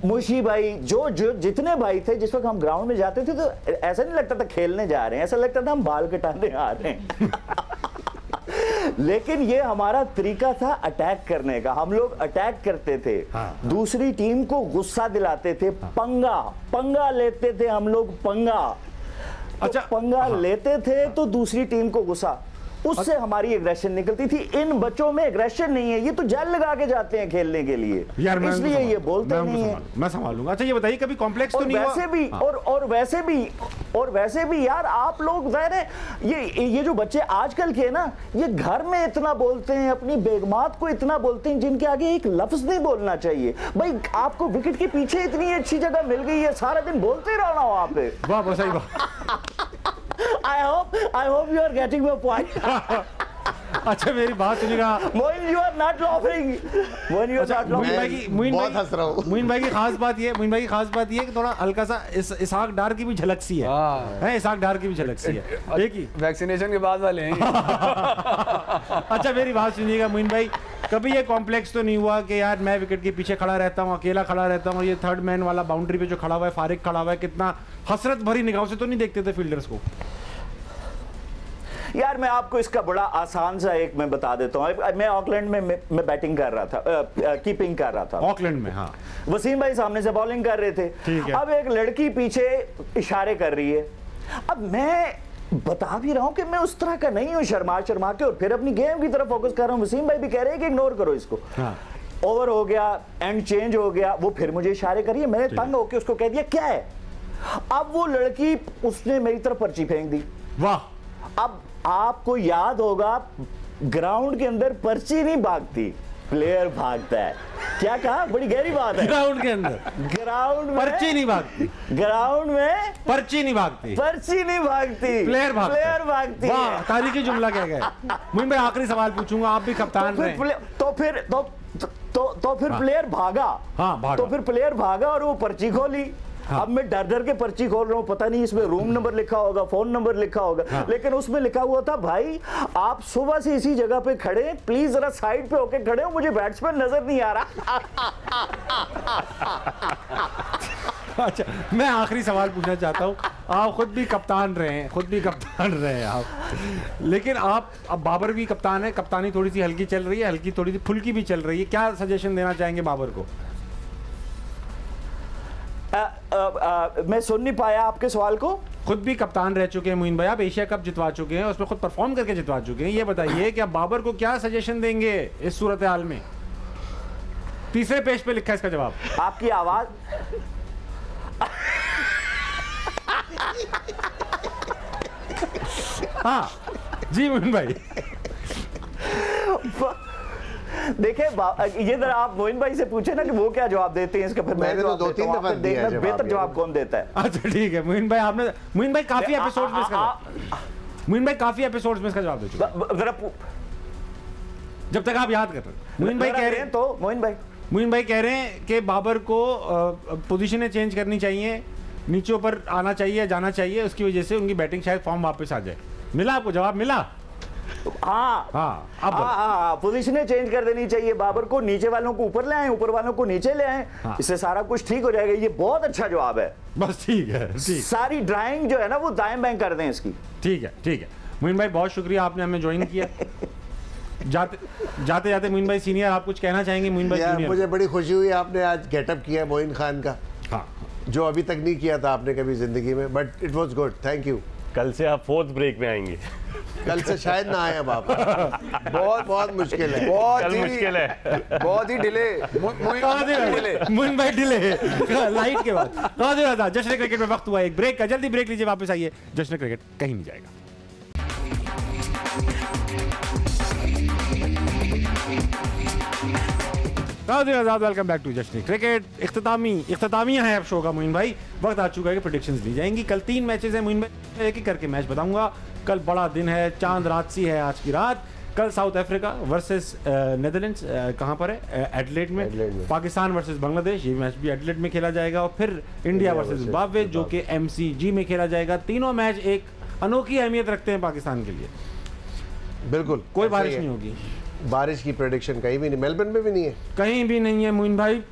मुशी भाई, जो जितने भाई थे, जिस वक्त हम ग्राउंड में जाते थे तो ऐसा नहीं लगता था खेलने जा रहे हैं, ऐसा लगता था हम बाल कटाने आ रहे हैं। लेकिन ये हमारा तरीका था अटैक करने का, हम लोग अटैक करते थे। दूसरी टीम को गुस्सा दिलाते थे, पंगा लेते थे हम लोग, पंगा। अच्छा, पंगा लेते थे तो दूसरी टीम को गुस्सा, उससे हमारी एग्रेशन निकलती थी। इन बच्चों में एग्रेशन नहीं है, ये तो जेल लगा के जाते हैं खेलने के लिए, इसलिए ये बोलते नहीं है। मैं संभाल लूंगा। अच्छा ये बताइए, कभी कॉम्प्लेक्स तो नहीं हुआ? वैसे भी और वैसे भी यार, आप लोग ये जो बच्चे आजकल के ना, ये घर में इतना बोलते हैं, अपनी बेगमात को इतना बोलते हैं, जिनके आगे एक लफ्ज नहीं बोलना चाहिए। भाई आपको विकेट के पीछे इतनी अच्छी जगह मिल गई है, सारा दिन बोलते रहना वहां पे। वाह, सही बात। I hope you are getting my point. अच्छा मेरी बात सुनिएगा। Moin, you are not laughing. Moin, you are not laughing. बहुत हंस रहा हूँ। मोइन भाई की खास बात ये कि थोड़ा हल्का सा इसहाक डार की भी झलक सी है, इसहाक डार की भी झलक सी है। देखिए वैक्सीनेशन के बाद वाले हैं। अच्छा मेरी बात सुनिएगा मोइन भाई, कभी ये कॉम्प्लेक्स तो नहीं हुआ कि यार मैं विकेट के पीछे खड़ा रहता हूँ, अकेला खड़ा रहता हूँ, ये थर्ड मैन वाला बाउंड्री पे जो खड़ा हुआ है, फारिक खड़ा हुआ है, कितना हसरत भरी निगाहों से तो नहीं देखते थे फील्डर्स को? यार मैं आपको इसका बड़ा आसान सा एक मैं बता देता हूँ। मैं ऑकलैंड में मैं बैटिंग कर रहा था, कीपिंग कर रहा था ऑकलैंड में। हाँ, वसीम भाई सामने से बॉलिंग कर रहे थे। अब एक लड़की पीछे इशारे कर रही है, अब मैं बता भी रहा हूं कि मैं उस तरह का नहीं हूं, शर्मा के, और फिर अपनी गेम की तरफ फोकस कर रहा हूं। वसीम भाई भी कह रहे हैं कि इग्नोर करो इसको। हाँ। ओवर हो गया, एंड चेंज हो गया, वो फिर मुझे इशारे करिए, मैंने तंग होकर उसको कह दिया क्या है। अब वो लड़की, उसने मेरी तरफ पर्ची फेंक दी। वाह। अब आपको याद होगा, ग्राउंड के अंदर पर्ची नहीं भागती, प्लेयर भागता है। क्या कहा? बड़ी गहरी बात है। ग्राउंड के अंदर, ग्राउंड में पर्ची नहीं भागती, ग्राउंड में पर्ची नहीं भागती, प्लेयर भागती। वाह, तारीखी जुमला कह गए। मुझे मैं आखिरी सवाल पूछूंगा, आप भी कप्तान रहे। तो फिर प्लेयर भागा। हाँ, भागा। तो फिर प्लेयर भागा और वो पर्ची खोली। हाँ। अब मैं डर के पर्ची खोल रहा हूँ, पता नहीं इसमें रूम नंबर लिखा होगा, फोन नंबर लिखा होगा। हाँ। लेकिन उसमें लिखा हुआ था, भाई आप सुबह से इसी जगह पे खड़े, प्लीज जरा साइड पे होके खड़े हो, मुझे बैट्समैन नजर नहीं आ रहा। अच्छा मैं आखिरी सवाल पूछना चाहता हूँ, आप खुद भी कप्तान रहे हैं, आप, लेकिन आप अब बाबर भी कप्तान है, कप्तानी थोड़ी सी हल्की चल रही है, हल्की थोड़ी सी फुल्की भी चल रही है, क्या सजेशन देना चाहेंगे बाबर को? मैं सुन नहीं पाया आपके सवाल को। खुद भी कप्तान रह चुके हैं मोइन भाई, आप एशिया कप जितवा चुके हैं, उसमें खुद परफॉर्म करके जितवा चुके हैं, ये बताइए कि आप बाबर को क्या सजेशन देंगे इस सूरत हाल में? तीसरे पेज पे लिखा है इसका जवाब। आपकी आवाज हाँ जी मोइन भाई। देखिए ये जरा आप मोइन भाई से पूछे ना कि वो क्या जवाब देते हैं इसका, फिर मैंने तो 2-3 दफा दिया है, बेहतर जवाब कौन देता है। अच्छा ठीक है मोइन भाई, आपने मोइन भाई काफी एपिसोड्स में इसका जवाब दे चुके हैं, जब तक आप याद कर रहे हैं। मोइन भाई कह रहे हैं, तो मोइन भाई कह रहे हैं कि बाबर को पोजीशनें चेंज करनी चाहिए, नीचे ऊपर आना चाहिए, जाना चाहिए, उसकी वजह से उनकी बैटिंग शायद फॉर्म वापस आ जाए। मिला आपको जवाब? मिला? हाँ, पोजीशनें चेंज कर देनी चाहिए बाबर को, नीचे वालों को ऊपर ले आए, ऊपर वालों को नीचे ले आए, इससे सारा कुछ ठीक हो जाएगा। ये बहुत अच्छा जवाब है। बस ठीक है, ठीक। सारी ड्राइंग जो है ना वो दाएं बाएं कर दें इसकी। ठीक है, ठीक है। मोइन भाई बहुत शुक्रिया, आपने हमें ज्वाइन किया। जाते जाते मोइन भाई सीनियर, आप कुछ कहना चाहेंगे? मोइन भाई जूनियर, मुझे बड़ी खुशी हुई आपने आज गेटअप किया मोइन खान का, हाँ, जो अभी तक नहीं किया था आपने कभी जिंदगी में, but it was good, thank you. कल से आप 4th ब्रेक में आएंगे। कल से शायद ना आए अब आप। बहुत मुश्किल है, बहुत ही मुश्किल है, बहुत ही डिले। मोइन भाई डिले लाइट के बाद। जश्न क्रिकेट में वक्त हुआ एक ब्रेक का, जल्दी ब्रेक लीजिए, वापस आइए। जश्न क्रिकेट कहीं नहीं जाएगा। Welcome back to Jashn cricket. इख्तितामिया है अब शो का मोइन भाई। वक्त आ चुका है कि प्रेडिक्शंस ली जाएंगी। कल 3 मैचेस हैं मोइन भाई, एक एक करके मैच बताऊंगा। कल बड़ा दिन है, चांद रात सी है आज की रात। कल साउथ अफ्रीका वर्सेस नेदरलैंड्स, कहाँ पर है? एडिलेड में। पाकिस्तान वर्सेस बांग्लादेश, ये मैच भी एडिलेड में खेला जाएगा। और फिर इंडिया वर्सेस जिम्बाब्वे, जो कि MCG में खेला जाएगा। तीनों मैच एक अनोखी अहमियत रखते हैं पाकिस्तान के लिए। बिल्कुल, कोई बारिश नहीं होगी। बारिश की प्रेडिक्शन कहीं भी नहीं, मेलबर्न में भी नहीं है, कहीं भी नहीं है मोइन भाई।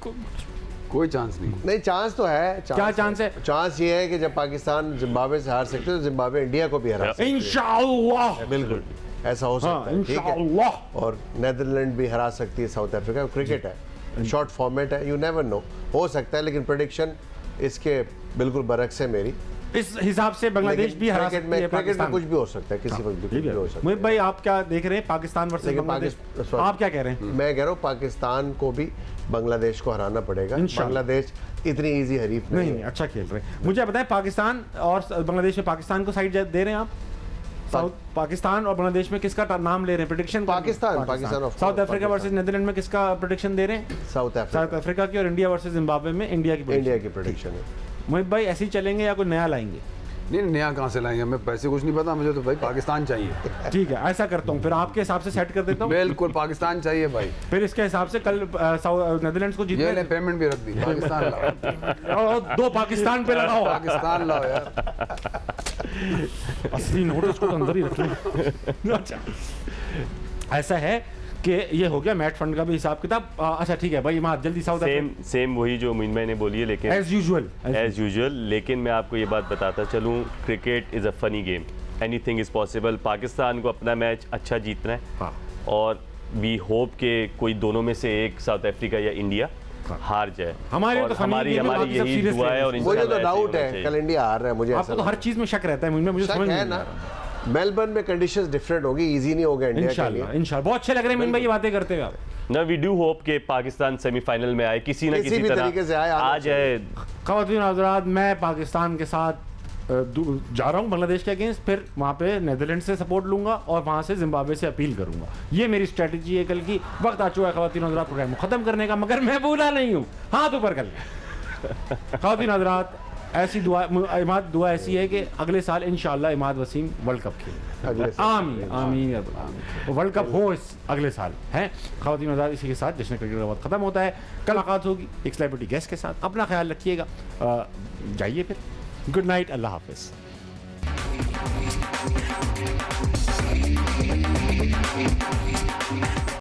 कोई चांस नहीं। चांस तो है। क्या चांस है? चांस ये है कि जब पाकिस्तान जिम्बाब्वे से हार सकते तो जिम्बाब्वे इंडिया को भी हरा सकते हैं। इंशाअल्लाह, बिल्कुल ऐसा हो सकता है, ठीक है। और नेदरलैंड भी हरा सकती है साउथ अफ्रीका। क्रिकेट है, शॉर्ट फॉर्मेट है, यू नेवर नो, हो सकता है। लेकिन प्रेडिक्शन इसके बिल्कुल बरक्स है मेरी। इस हिसाब से बांग्लादेश भी हरा सकती है। क्रिकेट में कुछ भी हो सकता है, किसी वक्त भी हो सकता है। मोहित भाई आप क्या देख रहे हैं? पाकिस्तान वर्सेस बांग्लादेश, आप क्या कह रहे हैं? मैं कह रहा हूँ पाकिस्तान को भी बांग्लादेश को हराना पड़ेगा। बांग्लादेश इतनी इजी हरीफ नहीं है। अच्छा खेल रहे हैं। मुझे बताएं, पाकिस्तान और बांग्लादेश में, पाकिस्तान को साइड दे रहे हैं आप? साउथ पाकिस्तान और बांग्लादेश में किसका नाम ले रहे हैं prediction? Pakistan. South Africa versus Netherland में किसका प्रेडिक्शन दे रहे हैं? साउथ अफ्रीका की। और इंडिया वर्सेस जिम्बाब्वे में इंडिया की प्रेडिक्शन है। मोहित भाई ऐसे ही चलेंगे या कोई नया लाएंगे? नहीं, नया कहाँ से लाएंगे, हमें पैसे कुछ नहीं पता, मुझे तो भाई पाकिस्तान चाहिए। ठीक है, ऐसा करता हूँ, फिर आपके हिसाब से सेट कर देता हूँ। बिल्कुल पाकिस्तान चाहिए भाई। फिर इसके हिसाब से कल नेदरलैंड्स को जीतने, ये पेमेंट भी रख दी, पाकिस्तान लाओ। 2 पाकिस्तान पे लगाओ। पाकिस्तान लाओ यार, असली नोट उसको तो अंदर ही रखना। अच्छा, ऐसा है कि ये हो गया मैच फंड का भी हिसाब किताब। अच्छा ठीक है भाई, जल्दी साउथ सेम वही जो मोइन भाई ने बोली है, लेकिन एज यूजुअल। लेकिन मैं आपको ये बात बताता चलूँ, cricket is a funny game, anything is possible. Pakistan को अपना मैच अच्छा जीतना है। हाँ। और वी होप के कोई दोनों में से एक, साउथ अफ्रीका या इंडिया, हार जाए। हमारी यही दुआ है। और मुझे तो डाउट है कल इंडिया हार रहा है। मुझे आपको तो हर चीज में शक रहता है, मुझे समझ नहीं आ रहा। मेलबर्न में कंडीशंस डिफरेंट होगी, इजी नहीं होगा इंडिया के लिए। इंशाल्लाह। बहुत अच्छे लग रहे हैं मीन भाई ये बातें करते हुए आप। ना वी डू होप कि पाकिस्तान सेमीफाइनल में आए, किसी ना किसी तरीके से आ जाए। ख़वातीन हज़रात, मैं पाकिस्तान के साथ जा रहा हूँ बांग्लादेश के अगेंस्ट, फिर वहाँ पे नेदरलैंड से सपोर्ट लूंगा और वहाँ से जिम्बाब्वे से अपील करूंगा। ये मेरी स्ट्रेटजी है कल की। वक्त आ चुका है ख़वातीन हज़रात प्रोग्राम को ख़त्म करने का, मगर मैं भूला नहीं हूँ। हाथ ऊपर कर ले। ख़वातीन हज़रात, ऐसी दुआ, इमाद दुआ ऐसी है कि अगले साल इंशाअल्लाह इमाद वसीम वर्ल्ड कप खेले। आमीन आमीन। वर्ल्ड कप हो इस अगले साल है। ख़वातीन हज़रात, इसी के साथ जश्न क्रिकेट का वक्त ख़त्म होता है। कल मुलाकात होगी एक सेलिब्रिटी गेस्ट के साथ। अपना ख्याल रखिएगा। जाइए फिर, गुड नाइट, अल्लाह हाफिज़।